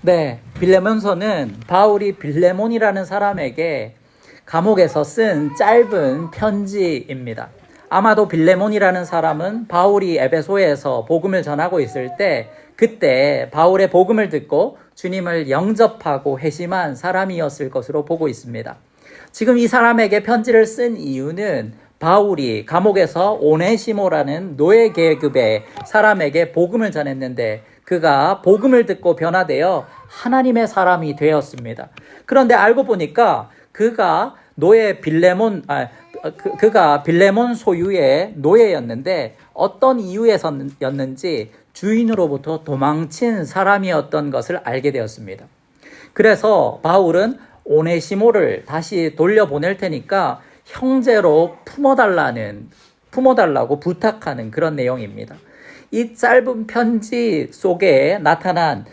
네, 빌레몬서는 바울이 빌레몬이라는 사람에게 감옥에서 쓴 짧은 편지입니다. 아마도 빌레몬이라는 사람은 바울이 에베소에서 복음을 전하고 있을 때 그때 바울의 복음을 듣고 주님을 영접하고 회심한 사람이었을 것으로 보고 있습니다. 지금 이 사람에게 편지를 쓴 이유는 바울이 감옥에서 오네시모라는 노예 계급의 사람에게 복음을 전했는데 그가 복음을 듣고 변화되어 하나님의 사람이 되었습니다. 그런데 알고 보니까 그가 빌레몬 소유의 노예였는데 어떤 이유에서였는지 주인으로부터 도망친 사람이었던 것을 알게 되었습니다. 그래서 바울은 오네시모를 다시 돌려보낼 테니까 형제로 품어달라고 부탁하는 그런 내용입니다. 이 짧은 편지 속에 나타난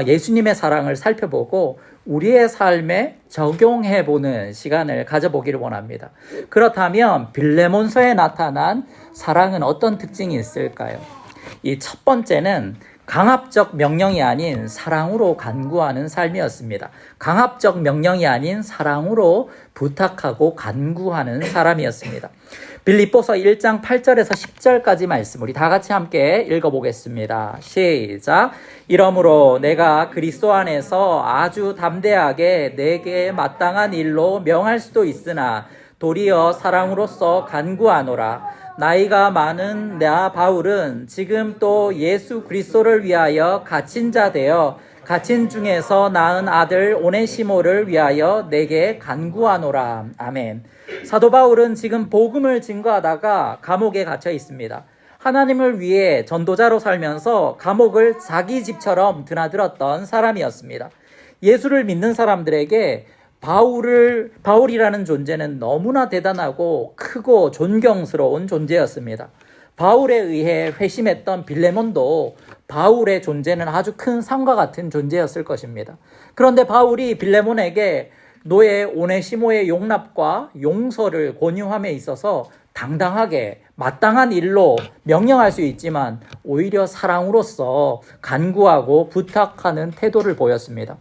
예수님의 사랑을 살펴보고 우리의 삶에 적용해보는 시간을 가져보기를 원합니다. 그렇다면 빌레몬서에 나타난 사랑은 어떤 특징이 있을까요? 이 첫 번째는 강압적 명령이 아닌 사랑으로 간구하는 삶이었습니다. 강압적 명령이 아닌 사랑으로 부탁하고 간구하는 사람이었습니다. 빌립보서 1장 8절에서 10절까지 말씀 우리 다 같이 함께 읽어보겠습니다. 시작. 이러므로 내가 그리스도 안에서 아주 담대하게 내게 마땅한 일로 명할 수도 있으나 도리어 사랑으로서 간구하노라. 나이가 많은 나 바울은 지금 또 예수 그리스도를 위하여 갇힌 자 되어 갇힌 중에서 낳은 아들 오네시모를 위하여 내게 간구하노라. 아멘. 사도 바울은 지금 복음을 증거하다가 감옥에 갇혀 있습니다. 하나님을 위해 전도자로 살면서 감옥을 자기 집처럼 드나들었던 사람이었습니다. 예수를 믿는 사람들에게 바울이라는 존재는 너무나 대단하고 크고 존경스러운 존재였습니다. 바울에 의해 회심했던 빌레몬도 바울의 존재는 아주 큰 산과 같은 존재였을 것입니다. 그런데 바울이 빌레몬에게 노예 오네시모의 용납과 용서를 권유함에 있어서 당당하게 마땅한 일로 명령할 수 있지만 오히려 사랑으로서 간구하고 부탁하는 태도를 보였습니다.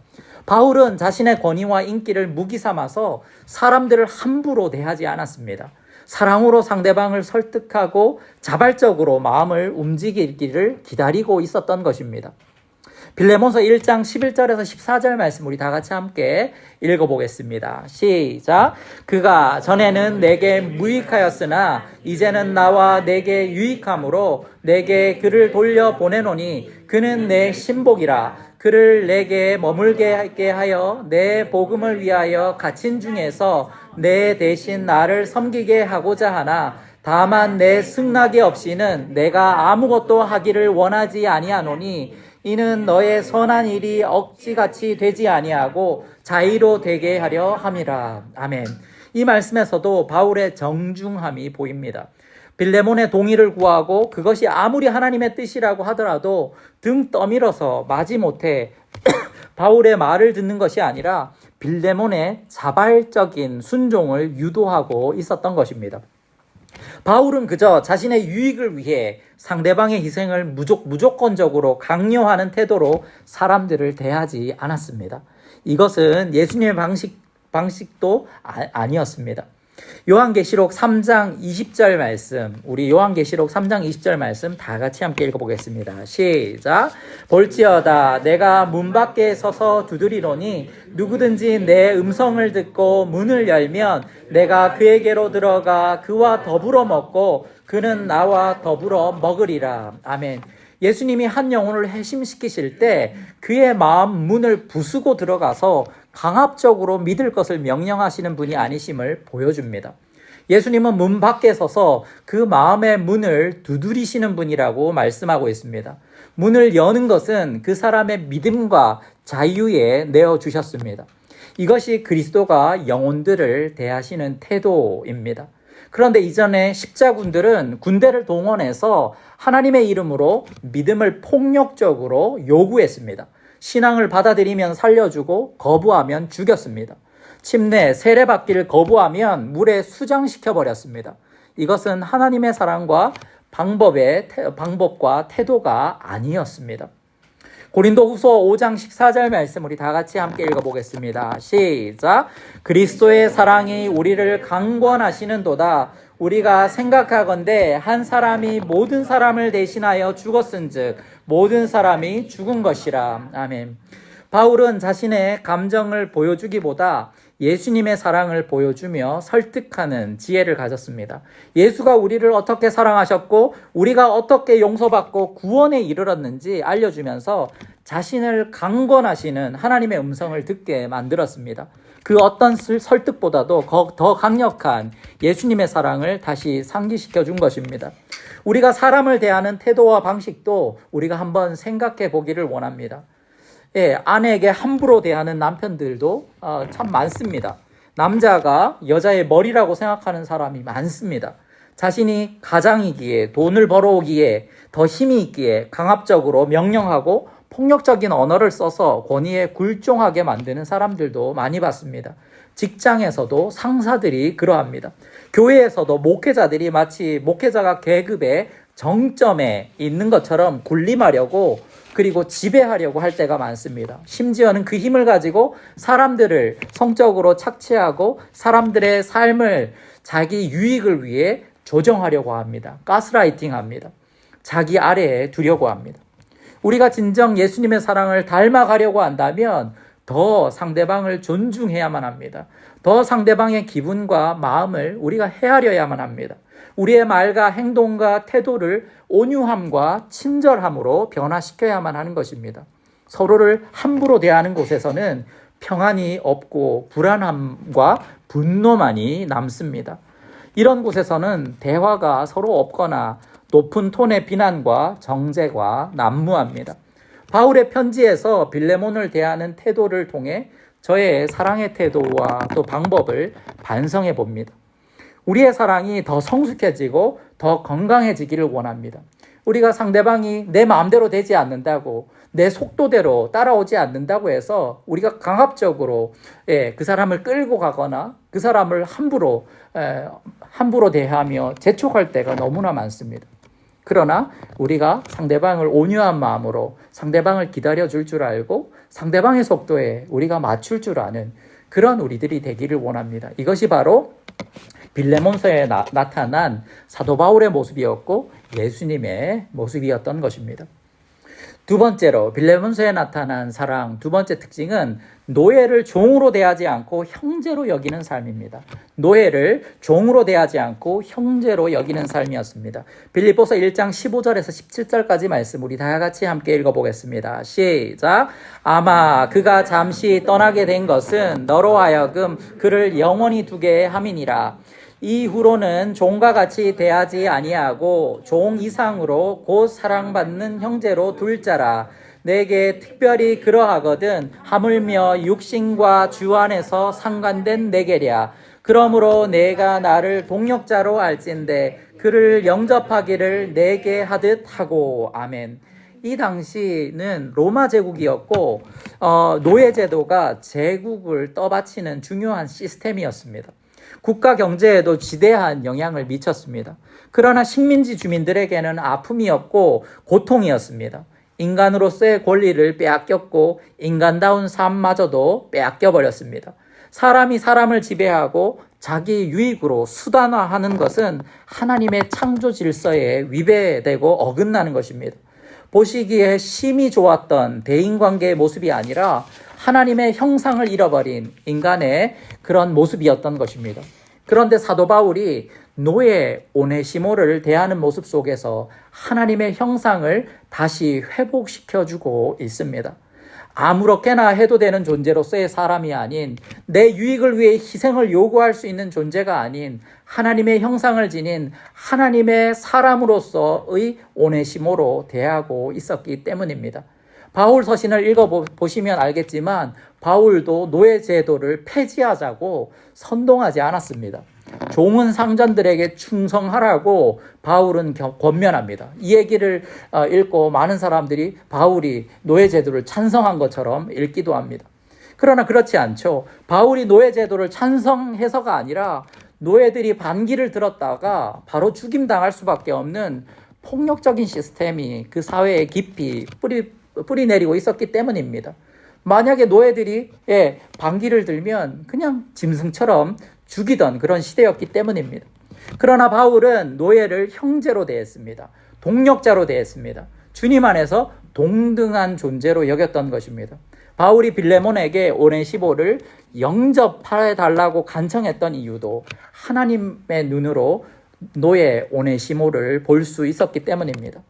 바울은 자신의 권위와 인기를 무기 삼아서 사람들을 함부로 대하지 않았습니다. 사랑으로 상대방을 설득하고 자발적으로 마음을 움직이기를 기다리고 있었던 것입니다. 빌레몬서 1장 11절에서 14절 말씀 우리 다 같이 함께 읽어보겠습니다. 시작. 그가 전에는 내게 무익하였으나 이제는 나와 내게 유익함으로 내게 그를 돌려보내노니 그는 내 신복이라. 그를 내게 머물게 하여 내 복음을 위하여 갇힌 중에서 내 대신 나를 섬기게 하고자 하나 다만 내 승낙이 없이는 내가 아무것도 하기를 원하지 아니하노니 이는 너의 선한 일이 억지같이 되지 아니하고 자의로 되게 하려 함이라. 아멘. 이 말씀에서도 바울의 정중함이 보입니다. 빌레몬의 동의를 구하고 그것이 아무리 하나님의 뜻이라고 하더라도 등 떠밀어서 마지못해 바울의 말을 듣는 것이 아니라 빌레몬의 자발적인 순종을 유도하고 있었던 것입니다. 바울은 그저 자신의 유익을 위해 상대방의 희생을 무조건적으로 강요하는 태도로 사람들을 대하지 않았습니다. 이것은 예수님의 방식도 아니었습니다. 요한계시록 3장 20절 말씀, 우리 요한계시록 3장 20절 말씀 다 같이 함께 읽어보겠습니다. 시작. 볼지어다 내가 문 밖에 서서 두드리노니 누구든지 내 음성을 듣고 문을 열면 내가 그에게로 들어가 그와 더불어 먹고 그는 나와 더불어 먹으리라. 아멘. 예수님이 한 영혼을 회심시키실 때 그의 마음 문을 부수고 들어가서 강압적으로 믿을 것을 명령하시는 분이 아니심을 보여줍니다. 예수님은 문 밖에 서서 그 마음의 문을 두드리시는 분이라고 말씀하고 있습니다. 문을 여는 것은 그 사람의 믿음과 자유에 내어주셨습니다. 이것이 그리스도가 영혼들을 대하시는 태도입니다. 그런데 이전에 십자군들은 군대를 동원해서 하나님의 이름으로 믿음을 폭력적으로 요구했습니다. 신앙을 받아들이면 살려주고 거부하면 죽였습니다. 침례, 세례받기를 거부하면 물에 수장시켜버렸습니다. 이것은 하나님의 사랑과 방법과 태도가 아니었습니다. 고린도후서 5장 14절 말씀 우리 다 같이 함께 읽어보겠습니다. 시작. 그리스도의 사랑이 우리를 강권하시는도다. 우리가 생각하건대 한 사람이 모든 사람을 대신하여 죽었은즉 모든 사람이 죽은 것이라. 아멘. 바울은 자신의 감정을 보여주기보다 예수님의 사랑을 보여주며 설득하는 지혜를 가졌습니다. 예수가 우리를 어떻게 사랑하셨고 우리가 어떻게 용서받고 구원에 이르렀는지 알려주면서 자신을 강권하시는 하나님의 음성을 듣게 만들었습니다. 그 어떤 설득보다도 더 강력한 예수님의 사랑을 다시 상기시켜 준 것입니다. 우리가 사람을 대하는 태도와 방식도 우리가 한번 생각해 보기를 원합니다. 아내에게 함부로 대하는 남편들도 참 많습니다. 남자가 여자의 머리라고 생각하는 사람이 많습니다. 자신이 가장이기에 돈을 벌어오기에 더 힘이 있기에 강압적으로 명령하고 폭력적인 언어를 써서 권위에 굴종하게 만드는 사람들도 많이 봤습니다. 직장에서도 상사들이 그러합니다. 교회에서도 목회자들이 마치 목회자가 계급의 정점에 있는 것처럼 군림하려고 그리고 지배하려고 할 때가 많습니다. 심지어는 그 힘을 가지고 사람들을 성적으로 착취하고 사람들의 삶을 자기 유익을 위해 조정하려고 합니다. 가스라이팅 합니다. 자기 아래에 두려고 합니다. 우리가 진정 예수님의 사랑을 닮아가려고 한다면 더 상대방을 존중해야만 합니다. 더 상대방의 기분과 마음을 우리가 헤아려야만 합니다. 우리의 말과 행동과 태도를 온유함과 친절함으로 변화시켜야만 하는 것입니다. 서로를 함부로 대하는 곳에서는 평안이 없고 불안함과 분노만이 남습니다. 이런 곳에서는 대화가 서로 없거나 높은 톤의 비난과 정죄가 난무합니다. 바울의 편지에서 빌레몬을 대하는 태도를 통해 저의 사랑의 태도와 또 방법을 반성해 봅니다. 우리의 사랑이 더 성숙해지고 더 건강해지기를 원합니다. 우리가 상대방이 내 마음대로 되지 않는다고 내 속도대로 따라오지 않는다고 해서 우리가 강압적으로 그 사람을 끌고 가거나 그 사람을 함부로 대하며 재촉할 때가 너무나 많습니다. 그러나 우리가 상대방을 온유한 마음으로 상대방을 기다려줄 줄 알고 상대방의 속도에 우리가 맞출 줄 아는 그런 우리들이 되기를 원합니다. 이것이 바로 빌레몬서에 나타난 사도 바울의 모습이었고 예수님의 모습이었던 것입니다. 두 번째로 빌레몬서에 나타난 사랑 두 번째 특징은 노예를 종으로 대하지 않고 형제로 여기는 삶입니다. 노예를 종으로 대하지 않고 형제로 여기는 삶이었습니다. 빌립보서 1장 15절에서 17절까지 말씀 우리 다 같이 함께 읽어보겠습니다. 시작. 아마 그가 잠시 떠나게 된 것은 너로 하여금 그를 영원히 두게 함이니라. 이후로는 종과 같이 대하지 아니하고 종 이상으로 곧 사랑받는 형제로 둘 자라. 내게 특별히 그러하거든 하물며 육신과 주 안에서 상관된 내게랴. 그러므로 내가 나를 동역자로 알진대 그를 영접하기를 내게 하듯 하고. 아멘. 이 당시는 로마 제국이었고 노예 제도가 제국을 떠받치는 중요한 시스템이었습니다. 국가 경제에도 지대한 영향을 미쳤습니다. 그러나 식민지 주민들에게는 아픔이었고 고통이었습니다. 인간으로서의 권리를 빼앗겼고 인간다운 삶마저도 빼앗겨버렸습니다. 사람이 사람을 지배하고 자기 유익으로 수단화하는 것은 하나님의 창조 질서에 위배되고 어긋나는 것입니다. 보시기에 심히 좋았던 대인관계의 모습이 아니라 하나님의 형상을 잃어버린 인간의 그런 모습이었던 것입니다. 그런데 사도 바울이 노예 오네시모를 대하는 모습 속에서 하나님의 형상을 다시 회복시켜주고 있습니다. 아무렇게나 해도 되는 존재로서의 사람이 아닌 내 유익을 위해 희생을 요구할 수 있는 존재가 아닌 하나님의 형상을 지닌 하나님의 사람으로서의 오네시모로 대하고 있었기 때문입니다. 바울 서신을 읽어보시면 알겠지만 바울도 노예 제도를 폐지하자고 선동하지 않았습니다. 종은 상전들에게 충성하라고 바울은 권면합니다. 이 얘기를 읽고 많은 사람들이 바울이 노예 제도를 찬성한 것처럼 읽기도 합니다. 그러나 그렇지 않죠. 바울이 노예 제도를 찬성해서가 아니라 노예들이 반기를 들었다가 바로 죽임당할 수밖에 없는 폭력적인 시스템이 그 사회에 깊이 뿌리 내리고 있었기 때문입니다. 만약에 노예들이 방귀를 들면 그냥 짐승처럼 죽이던 그런 시대였기 때문입니다. 그러나 바울은 노예를 형제로 대했습니다. 동력자로 대했습니다. 주님 안에서 동등한 존재로 여겼던 것입니다. 바울이 빌레몬에게 오네시모를 영접해달라고 간청했던 이유도 하나님의 눈으로 노예 오네시모를 볼 수 있었기 때문입니다.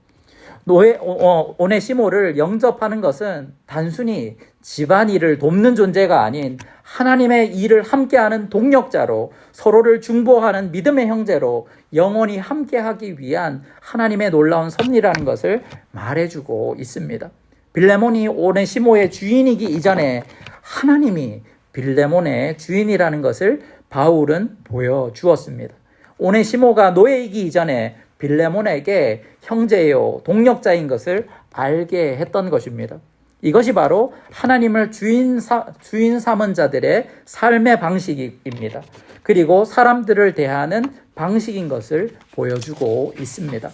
오네시모를 영접하는 것은 단순히 집안일을 돕는 존재가 아닌 하나님의 일을 함께하는 동력자로, 서로를 중보하는 믿음의 형제로 영원히 함께하기 위한 하나님의 놀라운 섭리라는 것을 말해주고 있습니다. 빌레몬이 오네시모의 주인이기 이전에 하나님이 빌레몬의 주인이라는 것을 바울은 보여주었습니다. 오네시모가 노예이기 이전에 빌레몬에게 형제요 동력자인 것을 알게 했던 것입니다. 이것이 바로 하나님을 주인 삼은 자들의 삶의 방식입니다. 그리고 사람들을 대하는 방식인 것을 보여주고 있습니다.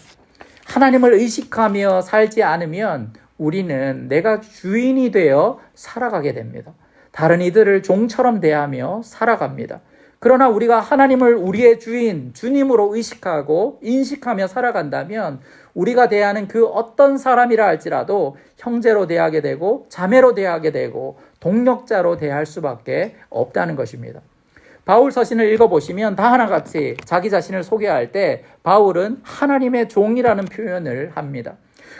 하나님을 의식하며 살지 않으면 우리는 내가 주인이 되어 살아가게 됩니다. 다른 이들을 종처럼 대하며 살아갑니다. 그러나 우리가 하나님을 우리의 주인, 주님으로 의식하고 인식하며 살아간다면 우리가 대하는 그 어떤 사람이라 할지라도 형제로 대하게 되고 자매로 대하게 되고 동력자로 대할 수밖에 없다는 것입니다. 바울 서신을 읽어보시면 다 하나같이 자기 자신을 소개할 때 바울은 하나님의 종이라는 표현을 합니다.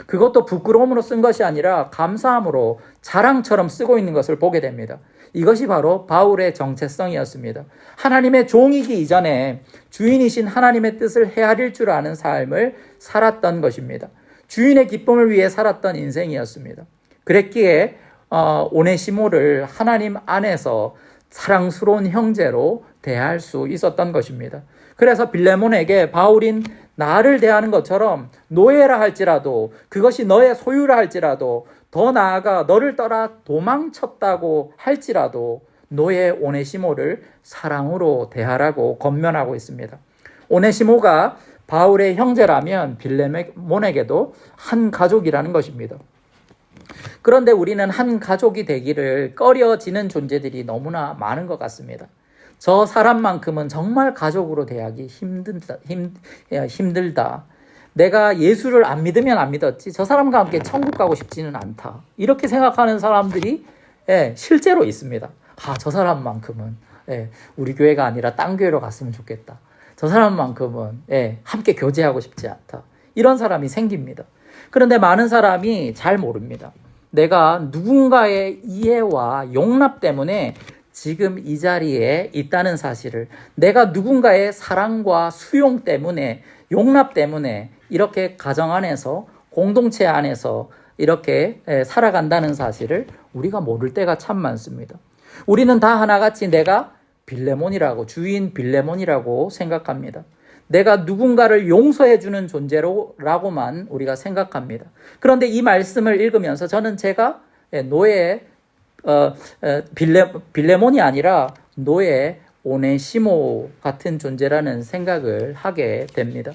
그것도 부끄러움으로 쓴 것이 아니라 감사함으로 자랑처럼 쓰고 있는 것을 보게 됩니다. 이것이 바로 바울의 정체성이었습니다. 하나님의 종이기 이전에 주인이신 하나님의 뜻을 헤아릴 줄 아는 삶을 살았던 것입니다. 주인의 기쁨을 위해 살았던 인생이었습니다. 그랬기에 오네시모를 하나님 안에서 사랑스러운 형제로 대할 수 있었던 것입니다. 그래서 빌레몬에게 바울인 나를 대하는 것처럼 노예라 할지라도, 그것이 너의 소유라 할지라도, 더 나아가 너를 떠나 도망쳤다고 할지라도 노예 오네시모를 사랑으로 대하라고 권면하고 있습니다. 오네시모가 바울의 형제라면 빌레몬에게도 한 가족이라는 것입니다. 그런데 우리는 한 가족이 되기를 꺼려지는 존재들이 너무나 많은 것 같습니다. 저 사람만큼은 정말 가족으로 대하기 힘들다. 내가 예수를 안 믿으면 안 믿었지 저 사람과 함께 천국 가고 싶지는 않다. 이렇게 생각하는 사람들이 실제로 있습니다. 저 사람만큼은 우리 교회가 아니라 딴 교회로 갔으면 좋겠다. 저 사람만큼은 함께 교제하고 싶지 않다. 이런 사람이 생깁니다. 그런데 많은 사람이 잘 모릅니다. 내가 누군가의 이해와 용납 때문에 지금 이 자리에 있다는 사실을, 내가 누군가의 사랑과 수용 때문에, 용납 때문에 이렇게 가정 안에서, 공동체 안에서 이렇게 살아간다는 사실을 우리가 모를 때가 참 많습니다. 우리는 다 하나같이 내가 빌레몬이라고, 주인 빌레몬이라고 생각합니다. 내가 누군가를 용서해주는 존재라고만 우리가 생각합니다. 그런데 이 말씀을 읽으면서 저는 제가 노예 빌레몬이 아니라 노예 오네시모 같은 존재라는 생각을 하게 됩니다.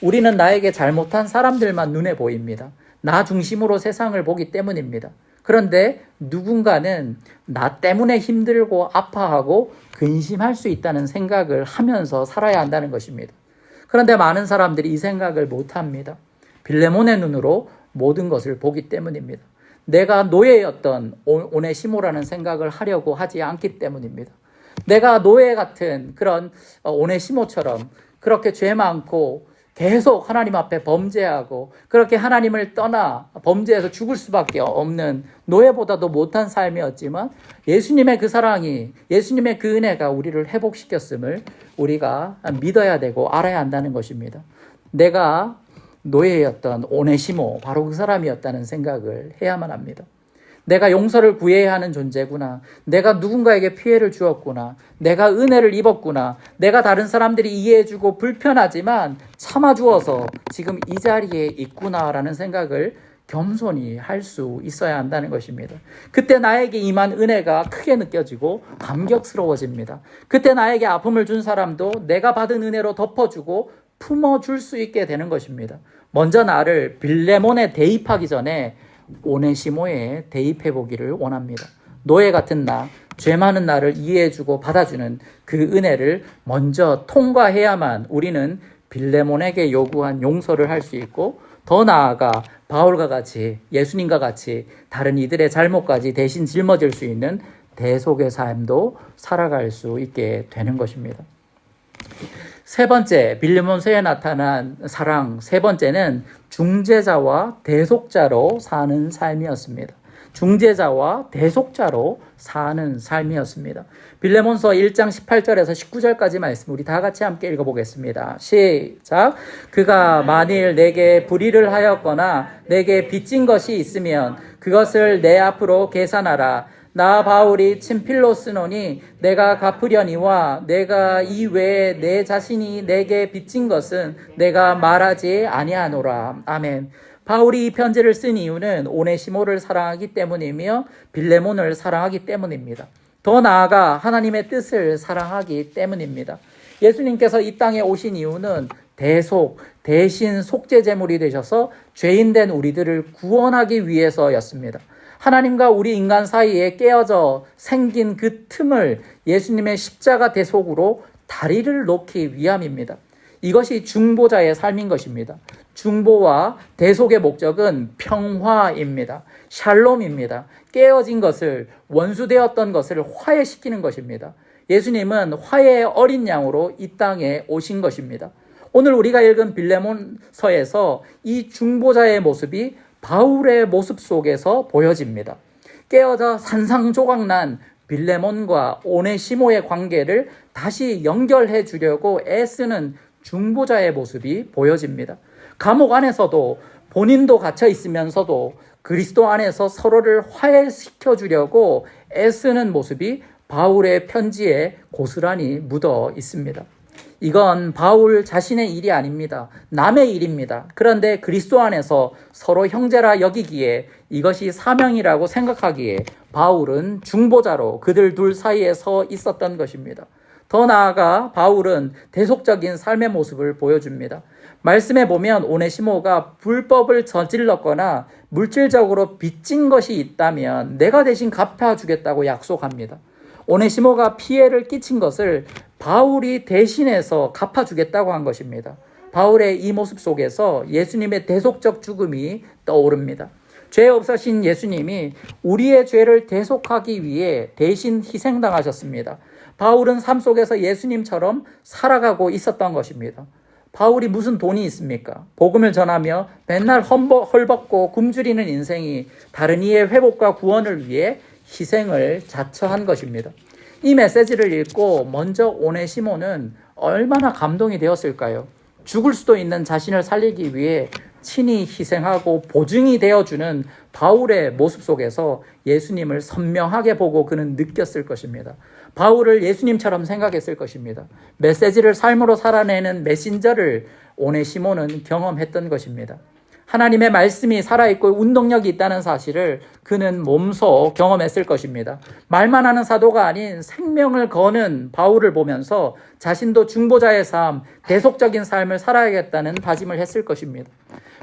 우리는 나에게 잘못한 사람들만 눈에 보입니다. 나 중심으로 세상을 보기 때문입니다. 그런데 누군가는 나 때문에 힘들고 아파하고 근심할 수 있다는 생각을 하면서 살아야 한다는 것입니다. 그런데 많은 사람들이 이 생각을 못합니다. 빌레몬의 눈으로 모든 것을 보기 때문입니다. 내가 노예였던 오네시모라는 생각을 하려고 하지 않기 때문입니다. 내가 노예 같은 그런 오네시모처럼 그렇게 죄 많고 계속 하나님 앞에 범죄하고 그렇게 하나님을 떠나 범죄해서 죽을 수밖에 없는 노예보다도 못한 삶이었지만 예수님의 그 사랑이, 예수님의 그 은혜가 우리를 회복시켰음을 우리가 믿어야 되고 알아야 한다는 것입니다. 내가 노예였던 오네시모, 바로 그 사람이었다는 생각을 해야만 합니다. 내가 용서를 구해야 하는 존재구나. 내가 누군가에게 피해를 주었구나. 내가 은혜를 입었구나. 내가 다른 사람들이 이해해주고 불편하지만 참아주어서 지금 이 자리에 있구나라는 생각을 겸손히 할 수 있어야 한다는 것입니다. 그때 나에게 임한 은혜가 크게 느껴지고 감격스러워집니다. 그때 나에게 아픔을 준 사람도 내가 받은 은혜로 덮어주고 품어줄 수 있게 되는 것입니다. 먼저 나를 빌레몬에 대입하기 전에 오네시모에 대입해 보기를 원합니다. 노예 같은 나, 죄 많은 나를 이해해주고 받아주는 그 은혜를 먼저 통과해야만 우리는 빌레몬에게 요구한 용서를 할 수 있고, 더 나아가 바울과 같이, 예수님과 같이 다른 이들의 잘못까지 대신 짊어질 수 있는 대속의 삶도 살아갈 수 있게 되는 것입니다. 세 번째, 빌레몬서에 나타난 사랑, 세 번째는 중재자와 대속자로 사는 삶이었습니다. 중재자와 대속자로 사는 삶이었습니다. 빌레몬서 1장 18절에서 19절까지 말씀 우리 다 같이 함께 읽어보겠습니다. 시작. 그가 만일 내게 불의를 하였거나 내게 빚진 것이 있으면 그것을 내 앞으로 계산하라. 나 바울이 친필로 쓰노니 내가 갚으려니와 내가 이 외에 내 자신이 내게 빚진 것은 내가 말하지 아니하노라. 아멘. 바울이 이 편지를 쓴 이유는 오네시모를 사랑하기 때문이며 빌레몬을 사랑하기 때문입니다. 더 나아가 하나님의 뜻을 사랑하기 때문입니다. 예수님께서 이 땅에 오신 이유는 대신 속죄제물이 되셔서 죄인된 우리들을 구원하기 위해서였습니다. 하나님과 우리 인간 사이에 깨어져 생긴 그 틈을 예수님의 십자가 대속으로 다리를 놓기 위함입니다. 이것이 중보자의 삶인 것입니다. 중보와 대속의 목적은 평화입니다. 샬롬입니다. 깨어진 것을, 원수되었던 것을 화해시키는 것입니다. 예수님은 화해의 어린 양으로 이 땅에 오신 것입니다. 오늘 우리가 읽은 빌레몬서에서 이 중보자의 모습이 바울의 모습 속에서 보여집니다. 깨어져 산상조각난 빌레몬과 오네시모의 관계를 다시 연결해 주려고 애쓰는 중보자의 모습이 보여집니다. 감옥 안에서도 본인도 갇혀 있으면서도 그리스도 안에서 서로를 화해시켜 주려고 애쓰는 모습이 바울의 편지에 고스란히 묻어 있습니다. 이건 바울 자신의 일이 아닙니다. 남의 일입니다. 그런데 그리스도 안에서 서로 형제라 여기기에 이것이 사명이라고 생각하기에 바울은 중보자로 그들 둘 사이에 서 있었던 것입니다. 더 나아가 바울은 대속적인 삶의 모습을 보여줍니다. 말씀에 보면 오네시모가 불법을 저질렀거나 물질적으로 빚진 것이 있다면 내가 대신 갚아주겠다고 약속합니다. 오네시모가 피해를 끼친 것을 바울이 대신해서 갚아주겠다고 한 것입니다. 바울의 이 모습 속에서 예수님의 대속적 죽음이 떠오릅니다. 죄 없으신 예수님이 우리의 죄를 대속하기 위해 대신 희생당하셨습니다. 바울은 삶 속에서 예수님처럼 살아가고 있었던 것입니다. 바울이 무슨 돈이 있습니까? 복음을 전하며 맨날 헐벗고 굶주리는 인생이 다른 이의 회복과 구원을 위해 희생을 자처한 것입니다. 이 메시지를 읽고 먼저 오네시모는 얼마나 감동이 되었을까요? 죽을 수도 있는 자신을 살리기 위해 친히 희생하고 보증이 되어주는 바울의 모습 속에서 예수님을 선명하게 보고 그는 느꼈을 것입니다. 바울을 예수님처럼 생각했을 것입니다. 메시지를 삶으로 살아내는 메신저를 오네시모는 경험했던 것입니다. 하나님의 말씀이 살아있고 운동력이 있다는 사실을 그는 몸소 경험했을 것입니다. 말만 하는 사도가 아닌 생명을 거는 바울을 보면서 자신도 중보자의 삶, 대속적인 삶을 살아야겠다는 다짐을 했을 것입니다.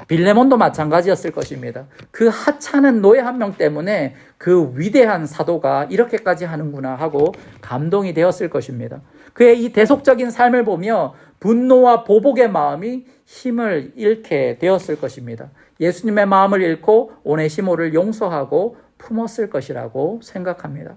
빌레몬도 마찬가지였을 것입니다. 그 하찮은 노예 한 명 때문에 그 위대한 사도가 이렇게까지 하는구나 하고 감동이 되었을 것입니다. 그의 이 대속적인 삶을 보며 분노와 보복의 마음이 힘을 잃게 되었을 것입니다. 예수님의 마음을 잃고 오네시모를 용서하고 품었을 것이라고 생각합니다.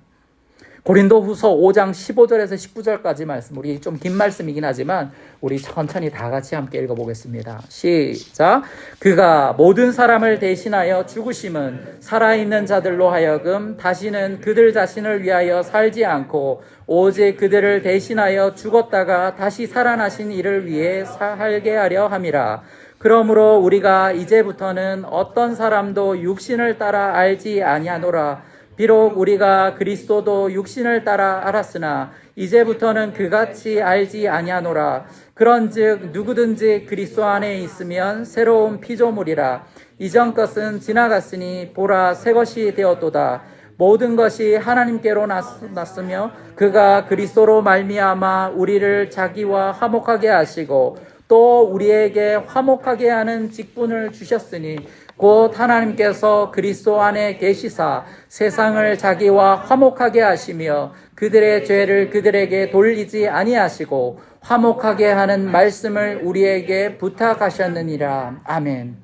고린도후서 5장 15절에서 19절까지 말씀, 우리 좀 긴 말씀이긴 하지만 우리 천천히 다 같이 함께 읽어보겠습니다. 시작. 그가 모든 사람을 대신하여 죽으심은 살아있는 자들로 하여금 다시는 그들 자신을 위하여 살지 않고 오직 그들을 대신하여 죽었다가 다시 살아나신 이를 위해 살게 하려 함이라. 그러므로 우리가 이제부터는 어떤 사람도 육신을 따라 알지 아니하노라. 비록 우리가 그리스도도 육신을 따라 알았으나 이제부터는 그같이 알지 아니하노라. 그런즉 누구든지 그리스도 안에 있으면 새로운 피조물이라. 이전 것은 지나갔으니 보라 새 것이 되었도다. 모든 것이 하나님께로 났으며 그가 그리스도로 말미암아 우리를 자기와 화목하게 하시고 또 우리에게 화목하게 하는 직분을 주셨으니 곧 하나님께서 그리스도 안에 계시사 세상을 자기와 화목하게 하시며 그들의 죄를 그들에게 돌리지 아니하시고 화목하게 하는 말씀을 우리에게 부탁하셨느니라. 아멘.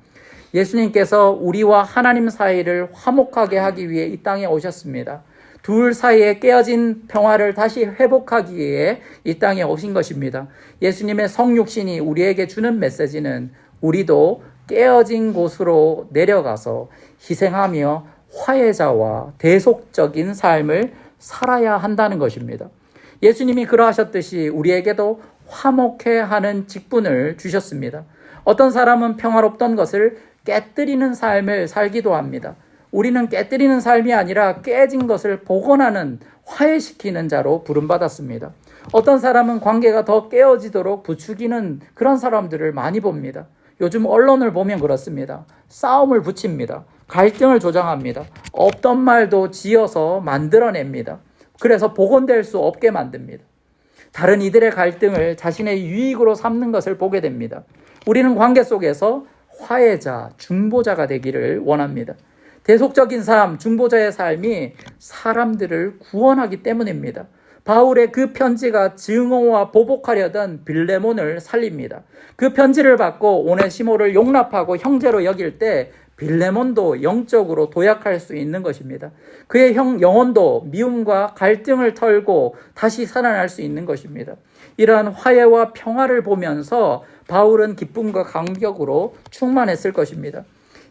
예수님께서 우리와 하나님 사이를 화목하게 하기 위해 이 땅에 오셨습니다. 둘 사이에 깨어진 평화를 다시 회복하기 위해 이 땅에 오신 것입니다. 예수님의 성육신이 우리에게 주는 메시지는 우리도 깨어진 곳으로 내려가서 희생하며 화해자와 대속적인 삶을 살아야 한다는 것입니다. 예수님이 그러하셨듯이 우리에게도 화목해 하는 직분을 주셨습니다. 어떤 사람은 평화롭던 것을 깨뜨리는 삶을 살기도 합니다. 우리는 깨뜨리는 삶이 아니라 깨진 것을 복원하는, 화해시키는 자로 부름받았습니다. 어떤 사람은 관계가 더 깨어지도록 부추기는 그런 사람들을 많이 봅니다. 요즘 언론을 보면 그렇습니다. 싸움을 붙입니다. 갈등을 조장합니다. 없던 말도 지어서 만들어냅니다. 그래서 복원될 수 없게 만듭니다. 다른 이들의 갈등을 자신의 유익으로 삼는 것을 보게 됩니다. 우리는 관계 속에서 화해자, 중보자가 되기를 원합니다. 대속적인 삶, 중보자의 삶이 사람들을 구원하기 때문입니다. 바울의 그 편지가 증오와 보복하려던 빌레몬을 살립니다. 그 편지를 받고 오네시모를 용납하고 형제로 여길 때 빌레몬도 영적으로 도약할 수 있는 것입니다. 그의 영혼도 미움과 갈등을 털고 다시 살아날 수 있는 것입니다. 이러한 화해와 평화를 보면서 바울은 기쁨과 감격으로 충만했을 것입니다.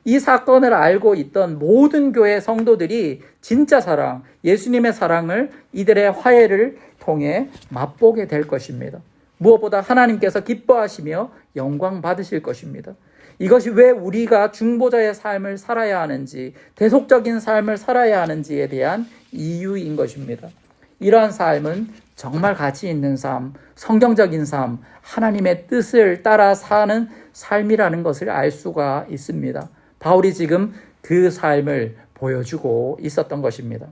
이 사건을 알고 있던 모든 교회 성도들이 진짜 사랑, 예수님의 사랑을 이들의 화해를 통해 맛보게 될 것입니다. 무엇보다 하나님께서 기뻐하시며 영광 받으실 것입니다. 이것이 왜 우리가 중보자의 삶을 살아야 하는지, 대속적인 삶을 살아야 하는지에 대한 이유인 것입니다. 이러한 삶은 정말 가치 있는 삶, 성경적인 삶, 하나님의 뜻을 따라 사는 삶이라는 것을 알 수가 있습니다. 바울이 지금 그 삶을 보여주고 있었던 것입니다.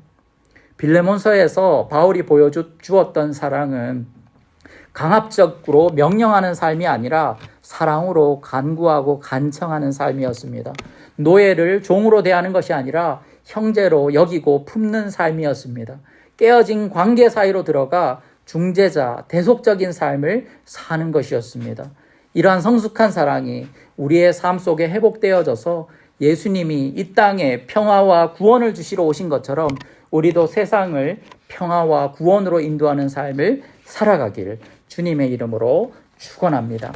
빌레몬서에서 바울이 보여주었던 사랑은 강압적으로 명령하는 삶이 아니라 사랑으로 간구하고 간청하는 삶이었습니다. 노예를 종으로 대하는 것이 아니라 형제로 여기고 품는 삶이었습니다. 깨어진 관계 사이로 들어가 중재자, 대속적인 삶을 사는 것이었습니다. 이러한 성숙한 사랑이 우리의 삶 속에 회복되어져서 예수님이 이 땅에 평화와 구원을 주시러 오신 것처럼 우리도 세상을 평화와 구원으로 인도하는 삶을 살아가길 주님의 이름으로 축원합니다.